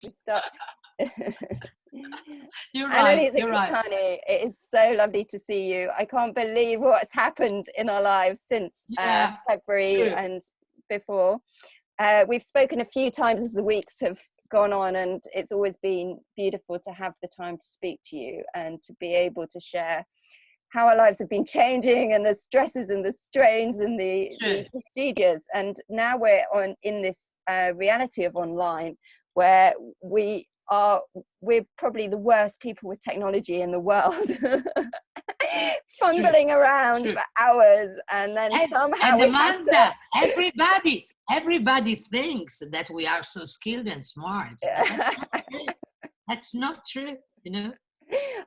We start. You're right. Annalisa You're right. Cattani, it is so lovely to see you. I can't believe what's happened in our lives since Yeah, February true. and before. We've spoken a few times as the weeks have gone on, and it's always been beautiful to have the time to speak to you and to be able to share how our lives have been changing, and the stresses and the strains and the procedures. And now we're in this reality of online, where we're probably the worst people with technology in the world, fumbling around for hours, and then somehow and we have to. Everybody thinks that we are so skilled and smart, but that's not true. That's not true, you know.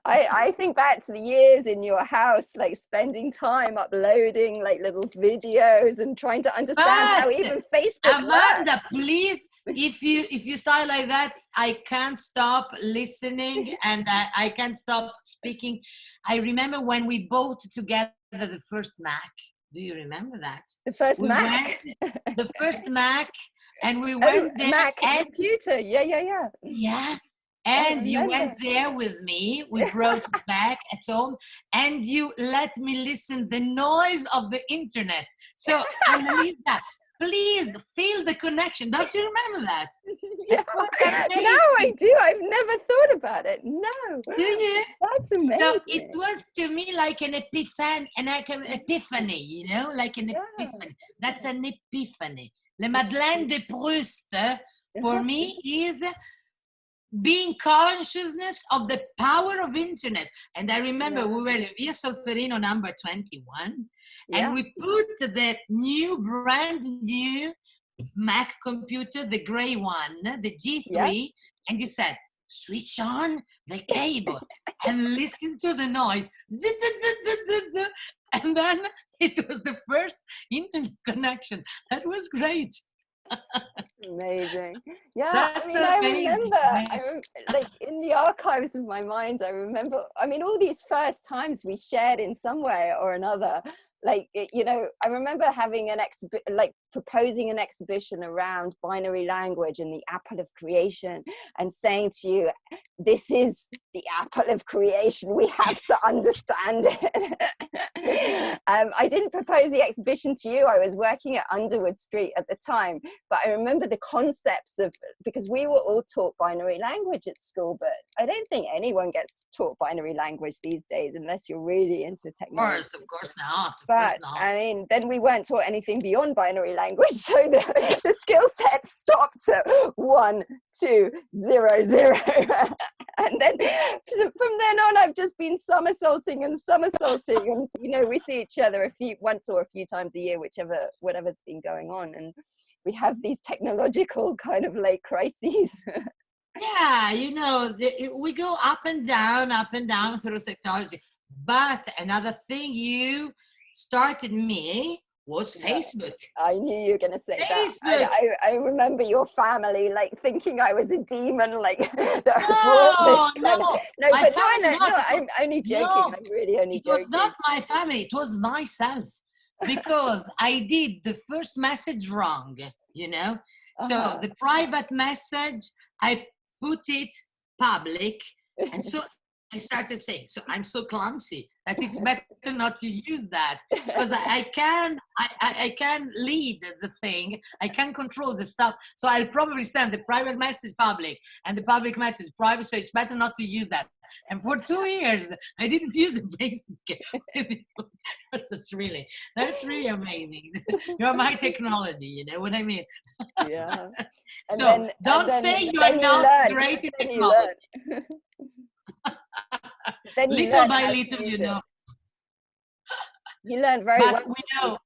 I think back to the years in your house, like spending time uploading like little videos and trying to understand how even Facebook Amanda, works. please, if you start like that, I can't stop listening, and I can't stop speaking. I remember when we bought together the first Mac. Do you remember that? The first Mac. The first Mac, and we went there. Mac computer. Yeah. Yeah. And you went there with me. We brought it back at home, and you let me listen the noise of the internet. So, Annalisa, please feel the connection. Don't you remember that? Yeah. No, I do. I've never thought about it. No. Do you? That's amazing. So it was to me like an epiphany, you know, like an epiphany. That's an epiphany. Le Madeleine de Proust, for me, is being consciousness of the power of internet. And I remember we were Via Solferino number 21, and we put the brand new Mac computer, the gray one, the G3, and you said, switch on the cable and listen to the noise. And then it was the first internet connection. That was great. Amazing. Yeah, That's I remember, like in the archives of my mind, I remember, all these first times we shared in some way or another. Like, you know, I remember having proposing an exhibition around binary language and the apple of creation, and saying to you, this is the apple of creation, we have to understand it. I didn't propose the exhibition to you. I was working at Underwood Street at the time, but I remember the concepts of, because we were all taught binary language at school, but I don't think anyone gets taught binary language these days unless you're really into technology. Of course not. But then we weren't taught anything beyond binary language, so the skill set stopped at 1, 2, 0, 0. And then from then on, I've just been somersaulting, and you know, we see each other once or a few times a year, whatever's been going on, and we have these technological kind of like crises. Yeah, you know, we go up and down through technology. But another thing you started me was Facebook. I knew you were going to say that. I remember your family like thinking I was a demon, like I'm only joking. I'm really only joking. It was not my family, it was myself, because I did the first message wrong, you know. So the private message, I put it public, and so I started saying, so I'm so clumsy that it's better not to use that, because I can lead the thing, I can control the stuff. So I'll probably send the private message public and the public message private, so it's better not to use that. And for 2 years, I didn't use the Facebook. That's really amazing. You're my technology, you know what I mean? Yeah. So don't say you're not great in technology. Little by little, you know. You learn very well. But we know.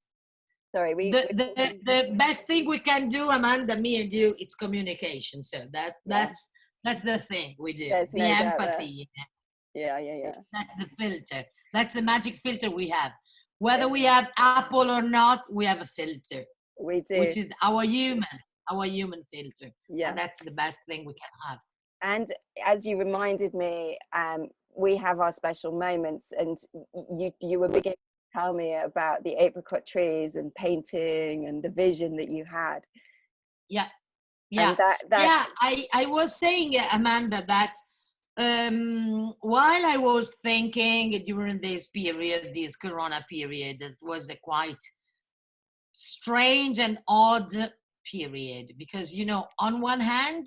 Sorry, the best thing we can do, Amanda, me and you, it's communication. So that's the thing we do. There's the no empathy. Yeah. That's the filter. That's the magic filter we have. Whether we have Apple or not, we have a filter. We do. Which is our human filter. Yeah. And that's the best thing we can have. And as you reminded me, we have our special moments, and you were beginning to tell me about the apricot trees and painting and the vision that you had. Yeah. Yeah, And yeah. that's I was saying, Amanda, that while I was thinking during this period, this Corona period, that was a quite strange and odd period, because on one hand,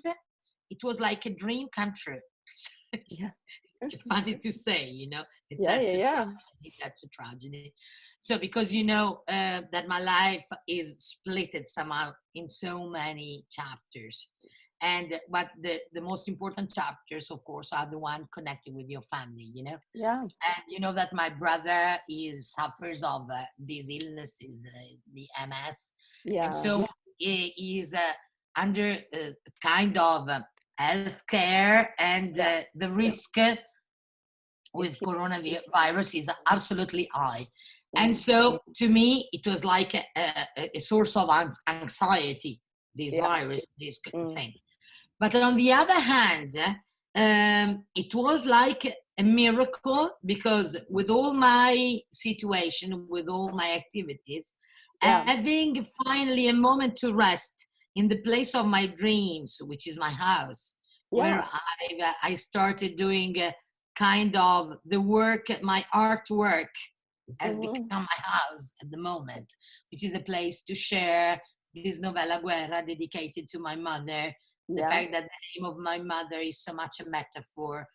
it was like a dream come true. it's, yeah. it's funny to say, Yeah, that's yeah, a yeah. tragedy. That's a tragedy. So because that my life is splitted somehow in so many chapters, but the most important chapters, of course, are the one connected with your family. Yeah. And you know that my brother suffers of these illnesses, the MS, and Yeah. so he is under kind of health care, and Yeah. the risk It's with huge. coronavirus is absolutely high. And Mm. so to me, it was like a source of anxiety, this Yeah. virus, this Mm. thing. But on the other hand, it was like a miracle, because with all my situation, with all my activities, Yeah. having finally a moment to rest in the place of my dreams, which is my house, where Yeah. I started doing kind of the work, my artwork has become Hmm. my house at the moment, which is a place to share this novella guerra dedicated to my mother. The Yeah. fact that the name of my mother is so much a metaphor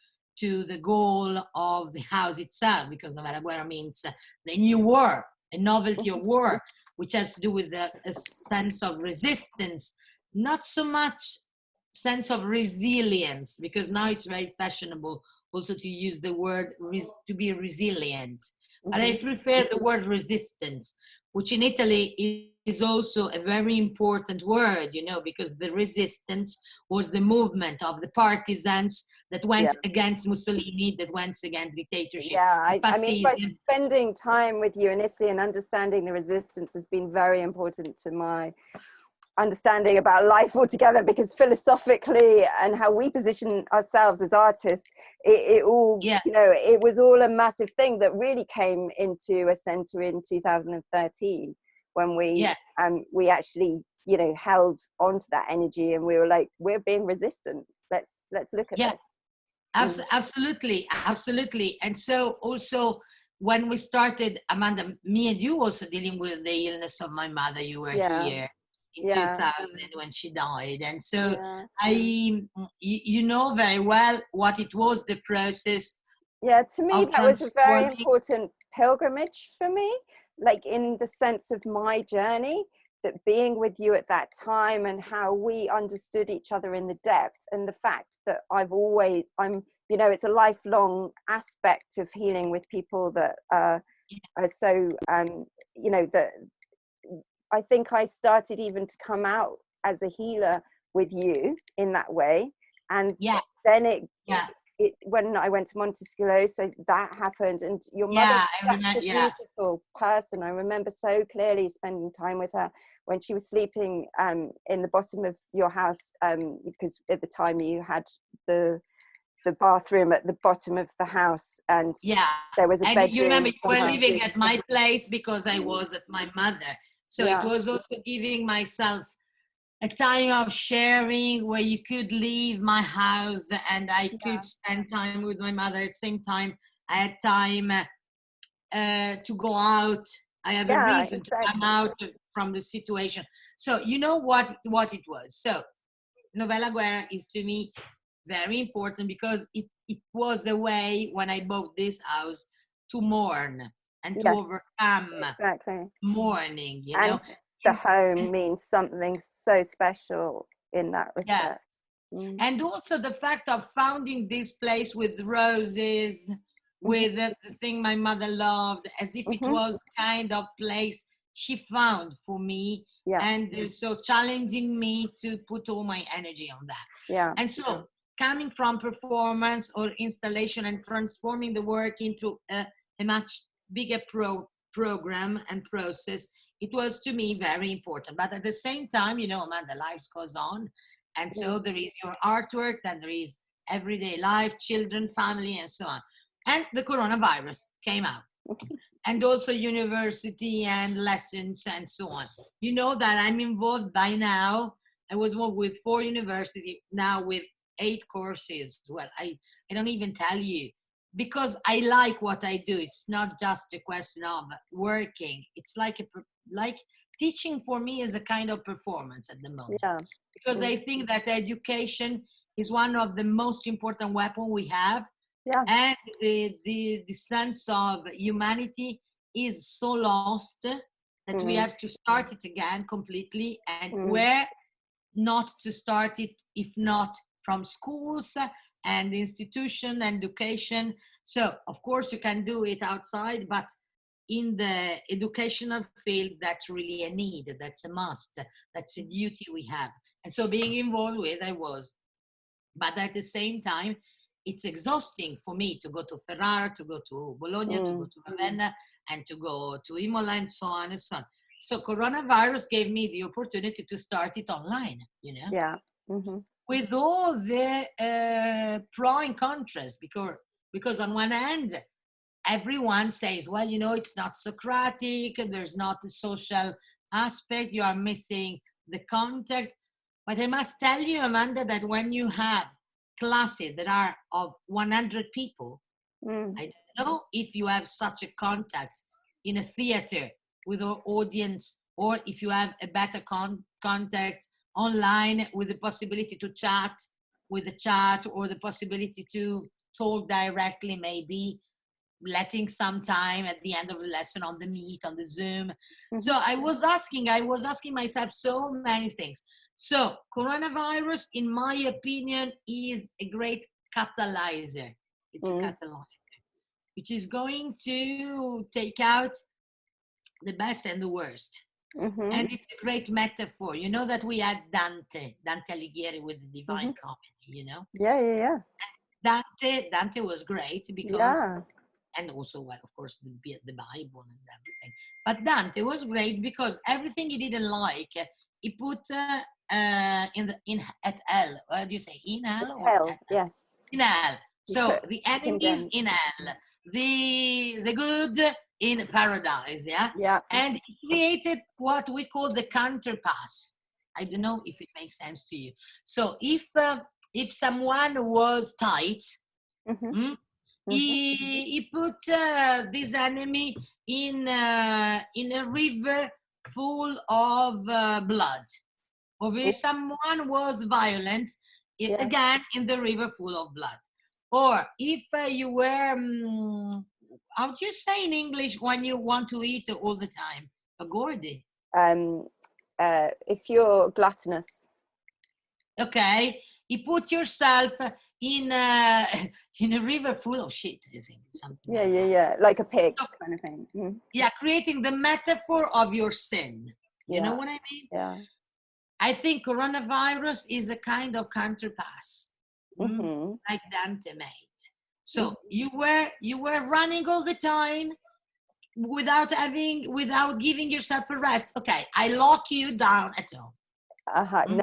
to the goal of the house itself, because novella guerra means the new war, a novelty of war, which has to do with a sense of resistance, not so much sense of resilience, because now it's very fashionable also to use the word to be resilient. But I Hmm. prefer the word resistance, which in Italy is also a very important word, because the resistance was the movement of the partisans that Yeah. went against Mussolini, that went against dictatorship, Yeah. the I mean, by fascism. spending time with you in Italy and understanding the resistance has been very important to my understanding about life altogether, because philosophically and how we position ourselves as artists, it all, Yeah, it was all a massive thing that really came into a center in 2013, when yeah. we actually held onto that energy, and we were like, we're being resistant, let's look at Yeah, this. Mm. absolutely, absolutely. And so also when we started, Amanda, me and you also dealing with the illness of my mother, you were Yeah, here in yeah, 2000 when she died. And so yeah. you know very well what it was, the process Yeah, to me, of that was a very transforming. important pilgrimage for me, like in the sense of my journey, that being with you at that time and how we understood each other in the depth, and the fact that it's a lifelong aspect of healing with people that are so, that I think I started even to come out as a healer with you in that way. And Yeah, then yeah, when I went to Montesquieu, so that happened. And your mother's yeah, I such remember, a yeah, beautiful person. I remember so clearly spending time with her when she was sleeping in the bottom of your house, because at the time you had the bathroom at the bottom of the house, and yeah. there was a And you remember bedroom you were somehow. living at my place because I Mm. was at my mother. So it Yeah, was also giving myself a time of sharing where you could leave my house and I could yeah, spend time with my mother. At the same time, I had time to go out. I have a yeah, reason to come exactly. out from the situation. So you know what it was. So Novella Guerra is to me very important because it was a way when I bought this house to mourn and to Yes, overcome exactly. mourning, And the home means something so special in that yeah. respect. Mm. And also the fact of founding this place with roses, Hmm. with the thing my mother loved, as if it Hmm. was kind of place she found for me, Yeah, and so challenging me to put all my energy on that. yeah, And so coming from performance or installation and transforming the work into a much bigger program and process, it was to me very important. But at the same time, man, the life goes on. And yeah, so there is your artwork, and there is everyday life, children, family, and so on. And the coronavirus came out. And also university and lessons and so on. You know that I'm involved by now I was with 4 universities, now with 8 courses. Well, I don't even tell you, because I like what I do. It's not just a question of working. It's like like teaching for me is a kind of performance at the moment. Yeah. Because I think that education is one of the most important weapons we have. Yeah. And the sense of humanity is so lost that we have to start it again completely. And where not to start it if not from schools and institution and education. So of course you can do it outside, but in the educational field, that's really a need, that's a must, that's a duty we have. And so being involved with, I was. But at the same time, it's exhausting for me to go to Ferrara, to go to Bologna, to go to Ravenna, and to go to Imola, and so on and so on. So coronavirus gave me the opportunity to start it online, you know? Yeah. With all the pro and contras, because on one hand, everyone says, well, you know, it's not Socratic, there's not the social aspect, you are missing the contact. But I must tell you, Amanda, that when you have classes that are of 100 people, I don't know if you have such a contact in a theater with our audience, or if you have a better contact online with the possibility to chat with the chat, or the possibility to talk directly, maybe letting some time at the end of the lesson on the Meet, on the Zoom. So I was asking myself so many things. So coronavirus, in my opinion, is a great catalyzer. It's a catalyzer, which is going to take out the best and the worst. And it's a great metaphor. You know that we had Dante Alighieri with the Divine Comedy, you know? Yeah. Dante was great because, and also, well, of course, the Bible and everything. But Dante was great because everything he didn't like, he put at hell. What do you say? In hell? Or Hell, yes. In hell. So the enemies in hell, the good in paradise, yeah? Yeah. And he created what we call the counterpass. I don't know if it makes sense to you. So if someone was tight, he put this enemy in a river full of blood. Or if someone was violent, again in the river full of blood. Or if you were, how do you say in English when you want to eat all the time? A gordy. If you're gluttonous. Okay, you put yourself in a river full of shit, I think. Something Yeah. Like a pig kind of thing. Yeah, creating the metaphor of your sin. You know what I mean? Yeah. I think coronavirus is a kind of counterpass, like Dante made. So you were running all the time without giving yourself a rest. Okay, I lock you down at home.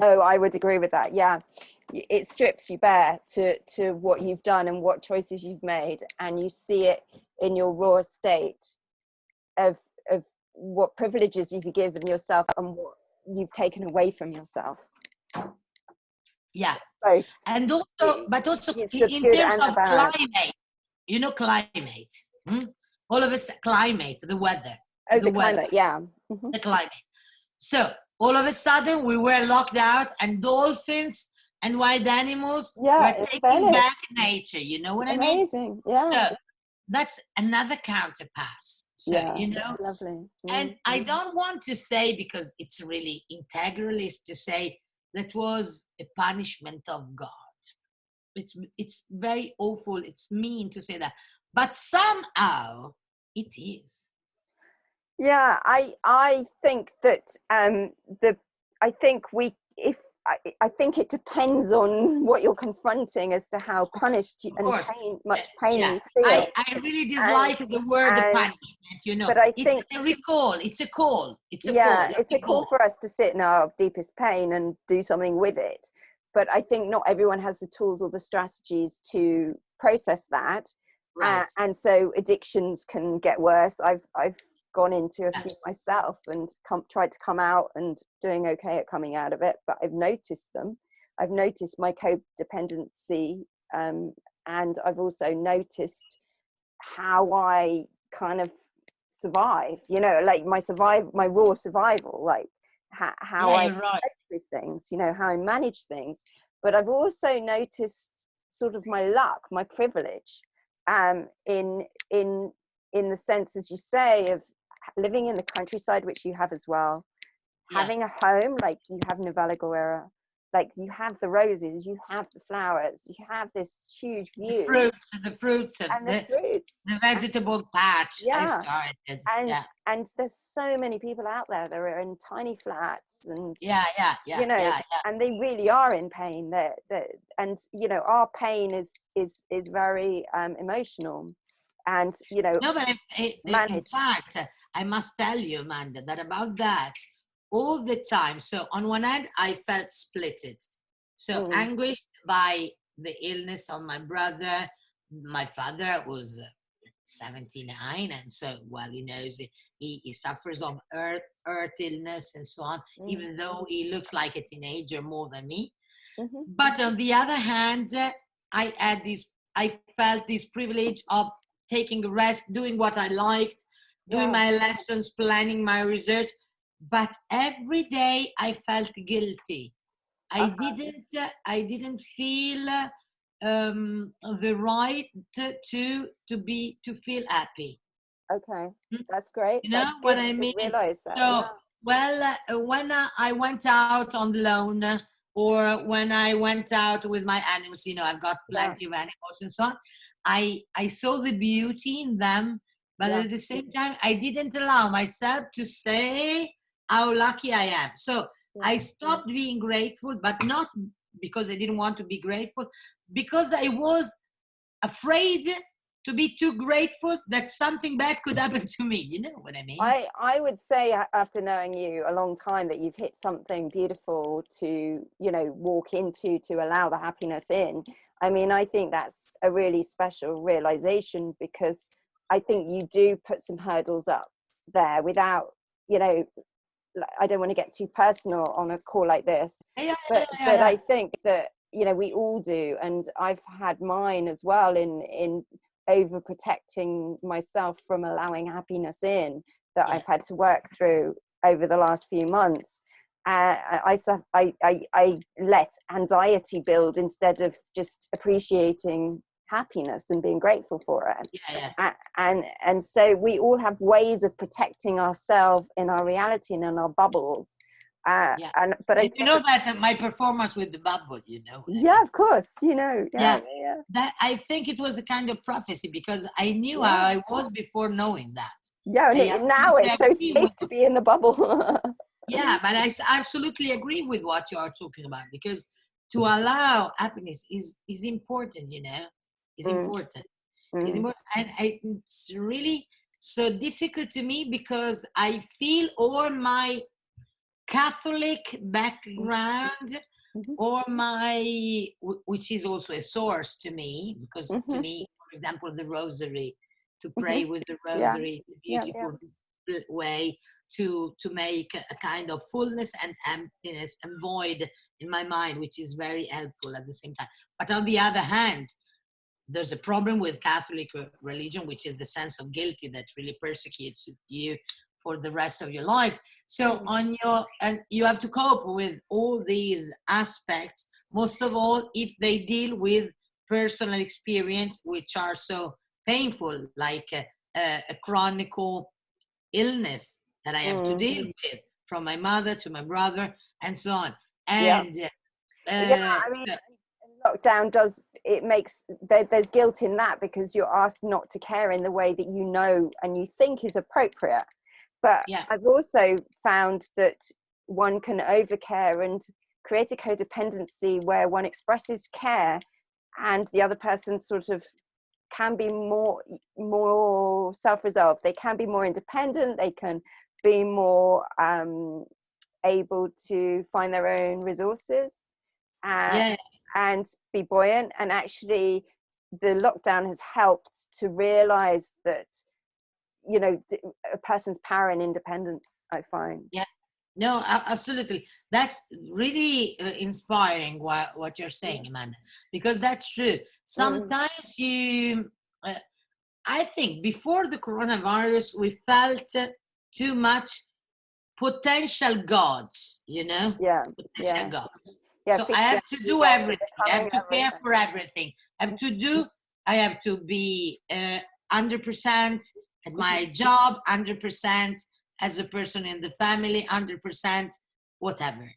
No, I would agree with that. Yeah, it strips you bare to what you've done and what choices you've made, and you see it in your raw state of what privileges you've given yourself and what you've taken away from yourself. Yeah, both. And also, but also it's in terms of climate, you know, climate. All of us, climate, the weather. Oh, the climate, yeah. The climate. So all of a sudden we were locked out, and dolphins and wild animals were taking back nature. You know what I mean? Amazing, yeah. So that's another counterpass. So, you know, lovely. And I don't want to say, because it's really integralist to say that was a punishment of God. It's very awful. It's mean to say that, but somehow it is. Yeah, I think that I think it depends on what you're confronting as to how punished much pain you feel. I really dislike the word punishment, you know. But I it's think a recall. It's a call. It's a call. It's a call for us to sit in our deepest pain and do something with it. But I think not everyone has the tools or the strategies to process that. Right. And so addictions can get worse. I've gone into a few myself and tried to come out and doing okay at coming out of it, but I've noticed them. I've noticed my codependency, and I've also noticed how I kind of survive, you know, like my raw survival, like how I cope with things, you know, how I manage things. But I've also noticed sort of my luck, my privilege, in the sense, as you say, of living in the countryside, which you have as well, having a home like you have in Novella Guerra, like you have the roses, you have the flowers, you have this huge view, the fruits and the fruits, the vegetable patch I started. And there's so many people out there that are in tiny flats, and you know, and they really are in pain. And you know, our pain is very emotional, and you know, no, but in fact, I must tell you, Amanda, that about that all the time. So on one hand, I felt splitted, so anguished by the illness of my brother. My father was 79, and so, well, he knows he suffers of earth illness and so on, even though he looks like a teenager more than me. But on the other hand, I felt this privilege of taking a rest, doing what I liked, doing my lessons, planning my research. But every day I felt guilty. I didn't feel the right to feel happy. Okay, that's great. You know what I mean? Realize that. So, well, when I went out on the lawn, or when I went out with my animals, you know, I've got plenty of animals and so on. I saw the beauty in them, but at the same time, I didn't allow myself to say how lucky I am. So I stopped being grateful, but not because I didn't want to be grateful, because I was afraid to be too grateful that something bad could happen to me. You know what I mean? I would say, after knowing you a long time, that you've hit something beautiful to, you know, walk into, to allow the happiness in. I mean, I think that's a really special realization, because I think you do put some hurdles up there without, you know, I don't want to get too personal on a call like this, but I think that, you know, we all do, and I've had mine as well in overprotecting myself from allowing happiness in, that I've had to work through over the last few months. I let anxiety build instead of just appreciating happiness and being grateful for it. And so we all have ways of protecting ourselves in our reality and in our bubbles. But you know that my performance with the bubble, you know. Of course, you know. That, I think it was a kind of prophecy, because I knew how I was before knowing that. Now it's so safe to be in the bubble. But I absolutely agree with what you are talking about, because to allow happiness is important, you know. Is important. It's important, and it's really so difficult to me, because I feel all my Catholic background, or my, which is also a source to me, because to me, for example, the rosary, to pray with the rosary is a beautiful way to make a kind of fullness and emptiness and void in my mind, which is very helpful at the same time. But on the other hand, there's a problem with Catholic religion, which is the sense of guilty that really persecutes you for the rest of your life. So and you have to cope with all these aspects, most of all if they deal with personal experience, which are so painful, like a chronic illness that I have to deal with, from my mother to my brother and so on. And I mean, lockdown makes there's guilt in that, because you're asked not to care in the way that you know and you think is appropriate. But I've also found that one can overcare and create a codependency where one expresses care, and the other person sort of can be more self-resolved. They can be more independent. They can be more able to find their own resources and be buoyant. And actually, the lockdown has helped to realize that you know, a person's power and independence, I find. Yeah. No, absolutely. That's really inspiring what you're saying, Amanda, because that's true. Sometimes I think before the coronavirus, we felt too much potential gods, you know? Yeah. Potential gods. Yeah, So I have to do everything. I have to everything. care for everything. I have to be 100% at my job, 100% as a person in the family, 100%, whatever.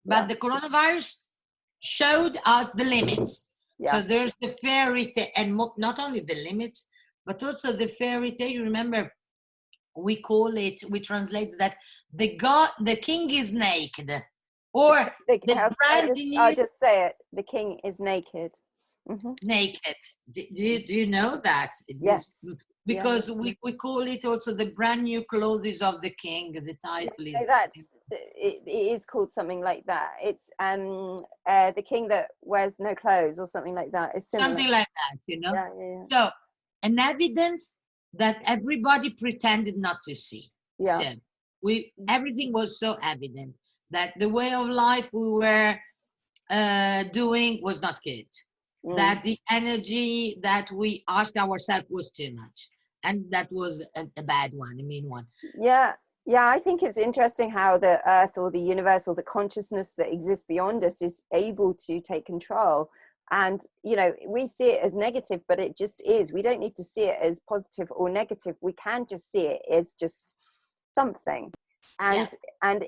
But the coronavirus showed us the limits. So there's the fairy tale, and not only the limits, but also the fairy tale. You remember, we translate that the king is naked, or I'll just say it. The king is naked. Naked. Do you know that? Yes. Because we call it also the brand new clothes of the king. The title is. It is called something like that. It's the king that wears no clothes, or something like that. It's similar. Something like that, you know. Yeah. So an evidence that everybody pretended not to see. Yeah. So everything was so evident that the way of life we were doing was not good. That the energy that we asked ourselves was too much, and that was a bad one, a mean one. Yeah, I think it's interesting how the earth, or the universe, or the consciousness that exists beyond us is able to take control. And, you know, we see it as negative, but it just is. We don't need to see it as positive or negative. We can just see it as just something. And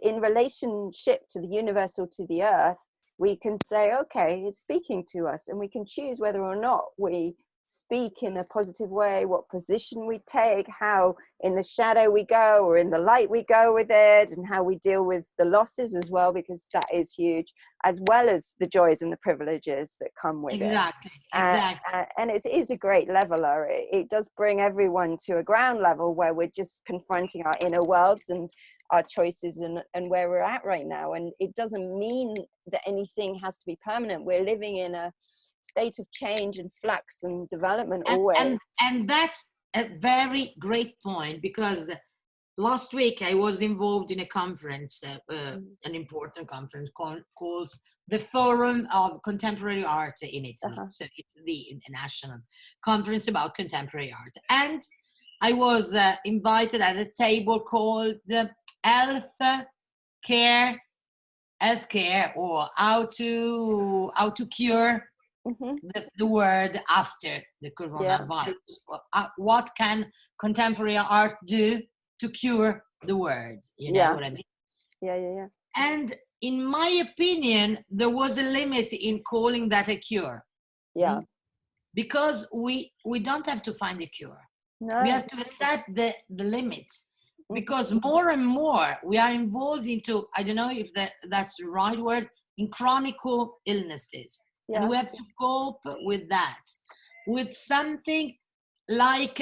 in relationship to the universe or to the earth, we can say, okay, it's speaking to us, and we can choose whether or not we speak in a positive way, what position we take, how in the shadow we go or in the light we go with it, and how we deal with the losses as well, because that is huge, as well as the joys and the privileges that come with it. Exactly. And it is a great leveler. It does bring everyone to a ground level where we're just confronting our inner worlds and our choices and where we're at right now. And it doesn't mean that anything has to be permanent. We're living in a state of change and flux and development always. And that's a very great point, because last week I was involved in a conference, an important conference called the Forum of Contemporary Art in Italy. So it's the national conference about contemporary art. And I was invited at a table called healthcare, or how to cure the world after the coronavirus. What can contemporary art do to cure the world? You know what I mean? Yeah. And in my opinion, there was a limit in calling that a cure. Yeah. Because we don't have to find a cure. No. We have to accept the limits. Because more and more we are involved into, I don't know if that's the right word, in chronic illnesses. And we have to cope with that, with something like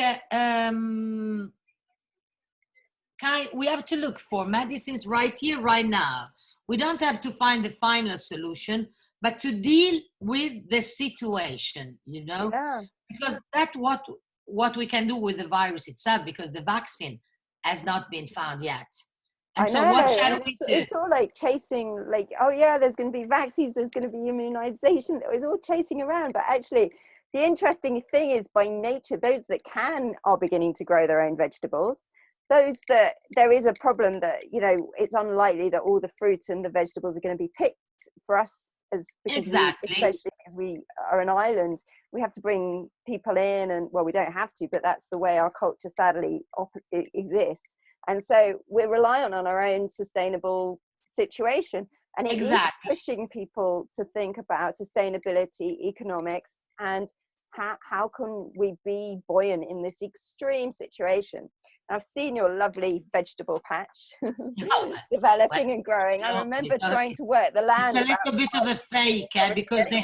we have to look for medicines right here, right now. We don't have to find the final solution, but to deal with the situation, you know, because that's what we can do with the virus itself, because the vaccine has not been found yet. And so what shall we do? It's all like chasing, like, oh yeah, there's going to be vaccines, there's going to be immunization. It's all chasing around. But actually, the interesting thing is, by nature, those that are beginning to grow their own vegetables. Those that there is a problem that, you know, it's unlikely that all the fruit and the vegetables are going to be picked for us, especially because we are an island. We have to bring people in, and well, we don't have to, but that's the way our culture sadly exists. And so we're reliant on our own sustainable situation. And it is pushing people to think about sustainability, economics, and how can we be buoyant in this extreme situation. I've seen your lovely vegetable patch developing and growing. I remember trying to work the land. It's a little bit of a fake, because the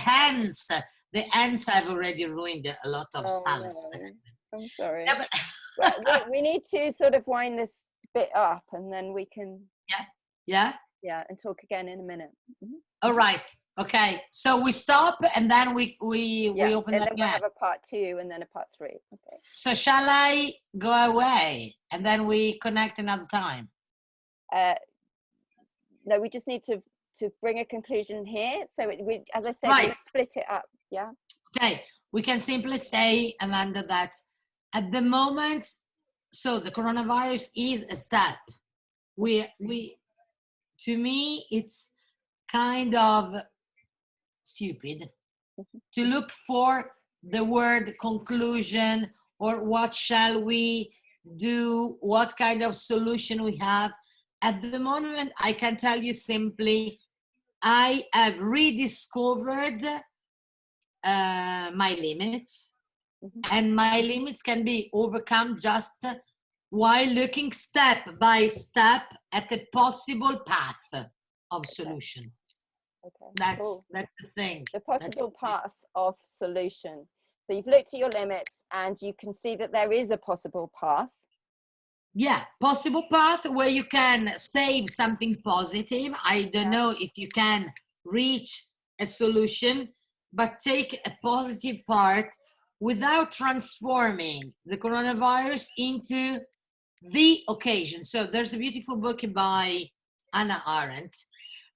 ants have already ruined a lot of salad. I'm sorry. Well, we need to sort of wind this bit up, and then we can and talk again in a minute. All right. Okay, so we stop and then we open and that then we'll again. have a part 2 and then a part 3. Okay. So shall I go away and then we connect another time? No, we just need to bring a conclusion here. So we, as I said, Right. we'll split it up. Yeah. Okay, we can simply say, Amanda, that at the moment, so the coronavirus is a step. To me, it's kind of stupid to look for the word conclusion or what shall we do, what kind of solution we have. At the moment, I can tell you simply, I have rediscovered my limits, and my limits can be overcome just while looking step by step at a possible path of solution. Okay. That's the thing. The possible path of solution. So you've looked at your limits and you can see that there is a possible path. Yeah, possible path where you can save something positive. I don't know if you can reach a solution, but take a positive part without transforming the coronavirus into the occasion. So there's a beautiful book by Hannah Arendt,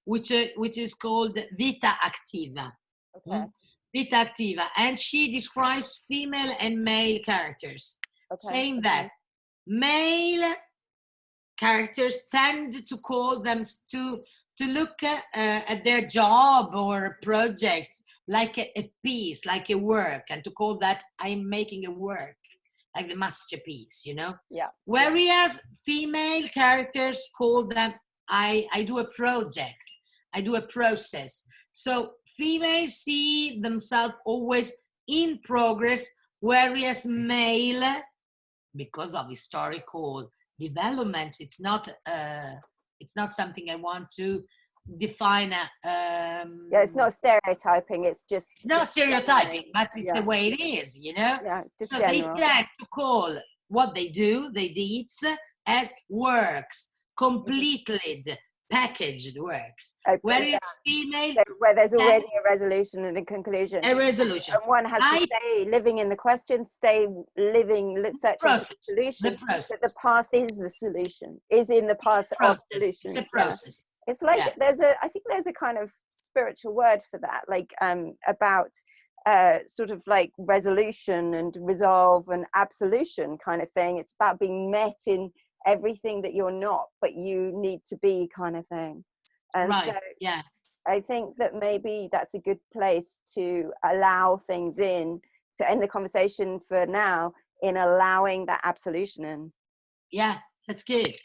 which is called Vita Activa. Okay. Vita Activa, and she describes female and male characters, saying that male characters tend to call them to look at their job or project like a piece, like a work, and to call that I'm making a work, like the masterpiece, you know. Yeah. Whereas female characters call them I do a project, I do a process. So females see themselves always in progress, whereas male, because of historical developments, it's not something I want to define. It's not stereotyping. It's just not stereotyping, generally, but it's the way it is, you know. Yeah, it's just so general. They tend to call what they do, their deeds, as works, completed, packaged works. Whereas female, where there's already a resolution and a conclusion. A resolution. And one has to stay living in the question, stay living, searching for the solution. The process. But the path is the solution, is in the path of solution. It's a process. Yeah. It's like I think there's a kind of spiritual word for that, like about sort of like resolution and resolve and absolution kind of thing. It's about being met in everything that you're not, but you need to be, kind of thing. And so I think that maybe that's a good place to allow things in, to end the conversation for now, in allowing that absolution in. Yeah, that's good.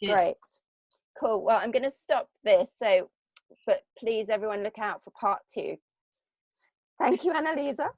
Great. Cool. Well, I'm going to stop this. So, but please, everyone, look out for part 2. Thank you, Annalisa.